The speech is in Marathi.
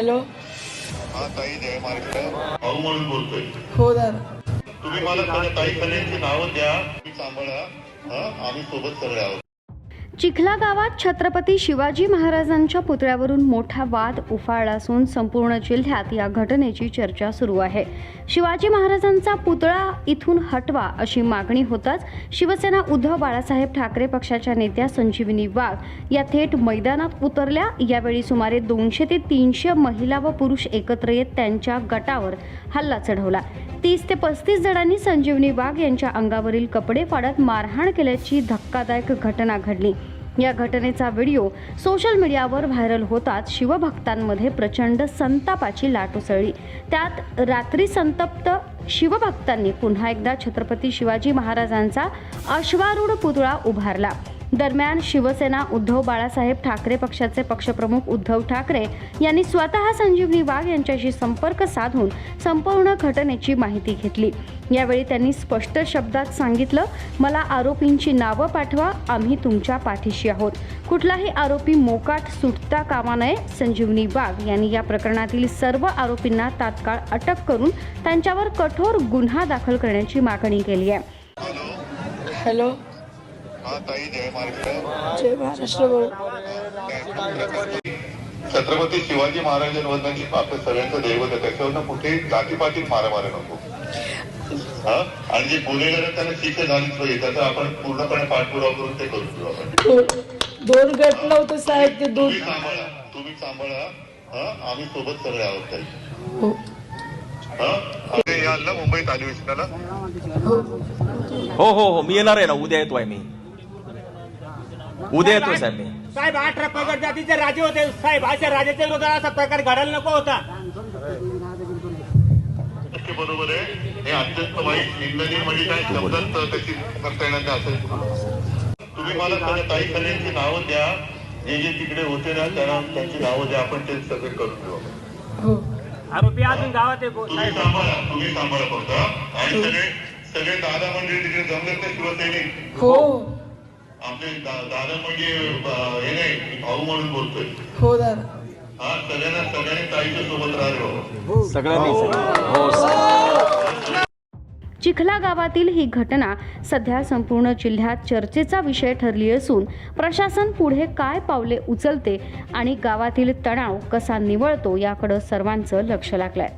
हॅलो. हा ताई, जय महाराष्ट्र. भाऊ म्हणून बोलतोय. हो दादा. तुम्ही मला ताई कन्यांची नावं द्या, तुम्ही सांभाळा. आम्ही सोबत सगळे आहोत. चिखला गावात छत्रपती शिवाजी महाराजांच्या पुतळ्यावरून मोठा वाद उफाळला असून संपूर्ण जिल्ह्यात या घटनेची चर्चा सुरू आहे. शिवाजी महाराजांचा पुतळा इथून हटवा अशी मागणी होताच शिवसेना उद्धव बाळासाहेब ठाकरे पक्षाच्या नेत्या संजीवनी वाघ या थेट मैदानात उतरल्या. यावेळी सुमारे 200 ते 300 महिला व पुरुष एकत्र येत त्यांच्या गटावर हल्ला चढवला. 30 ते 35 जणांनी संजीवनी वाघ यांच्या अंगावरील कपडे फाडत मारहाण केल्याची धक्कादायक घटना घडली. या घटनेचा व्हिडिओ सोशल मीडियावर व्हायरल होताच शिवभक्तांमध्ये प्रचंड संतापाची लाट उसळली. त्यात रात्री संतप्त शिवभक्तांनी पुन्हा एकदा छत्रपती शिवाजी महाराजांचा अश्वारूढ पुतळा उभारला. दरम्यान शिवसेना उद्धव बाळासाहेब ठाकरे पक्षाचे पक्षप्रमुख उद्धव ठाकरे यांनी स्वतः संजीवनी वाघ यांच्याशी संपर्क साधून संपूर्ण घटनेची माहिती घेतली. यावेळी त्यांनी स्पष्ट शब्दात सांगितलं, मला आरोपींची नावं पाठवा, आम्ही तुमच्या पाठीशी आहोत. कुठलाही आरोपी मोकाट सुटता कामा नये. संजीवनी वाघ यांनी या प्रकरणातील सर्व आरोपींना तात्काळ अटक करून त्यांच्यावर कठोर गुन्हा दाखल करण्याची मागणी केली आहे. हॅलो. हा ताई, जय महाराष्ट्र. जय महाराष्ट्र भाऊ. छत्रपती शिवाजी महाराजांवरची आपल्या सगळ्यांचं दैवत आहे, त्याच्यावरनं कुठे जातीपातीत मारामारी नको. आणि जे गुन्हेगार आहेत त्यांना शिक्षा झालीच पाहिजे, त्याचा आपण पूर्णपणे पाठपुरावा करून ते करू आपण. दोन गट नव्हतं साहेब, ते दोन. तुम्ही सांभाळा. आम्ही सोबत सगळे आहोत ताई. याल ना मुंबईत अधिवेशनाला? हो हो हो, मी येणार आहे ना, उद्या येतोय मी. उद्या येतोय साहेब मी. साहेब 18 पगड जातीचे राजे होते साहेब, अशा राजाच्या विरोधात असा प्रकार घडायला नको होता. बरोबर आहे. हे अत्यंत वाईट निंदनीय म्हणजे काय शब्दात त्याची करता येणार नाही असं. तुम्ही मला ताई कन्यांची नावं द्या, जे जे तिकडे होते ना त्यांची नावं द्या, आपण ते सगळे करून घेऊ. आरोपी अजून गावात आहे. तुम्ही सांभाळा फक्त. आणि सगळे दादा म्हणजे तिकडे जमले ते शिवसैनिक. हो. आमचे दादा म्हणजे हे नाही, भाऊ म्हणून बोलतोय. हो दादा. सगळ्यांनी ताईच्या सोबत राहावे. सगळ्यांनी. चिखला गावातील ही घटना सध्या संपूर्ण जिल्ह्यात चर्चेचा विषय ठरली असून प्रशासन पुढे काय पावले उचलते आणि गावातील तणाव कसा निवळतो याकडे सर्वांचं लक्ष लागलंय.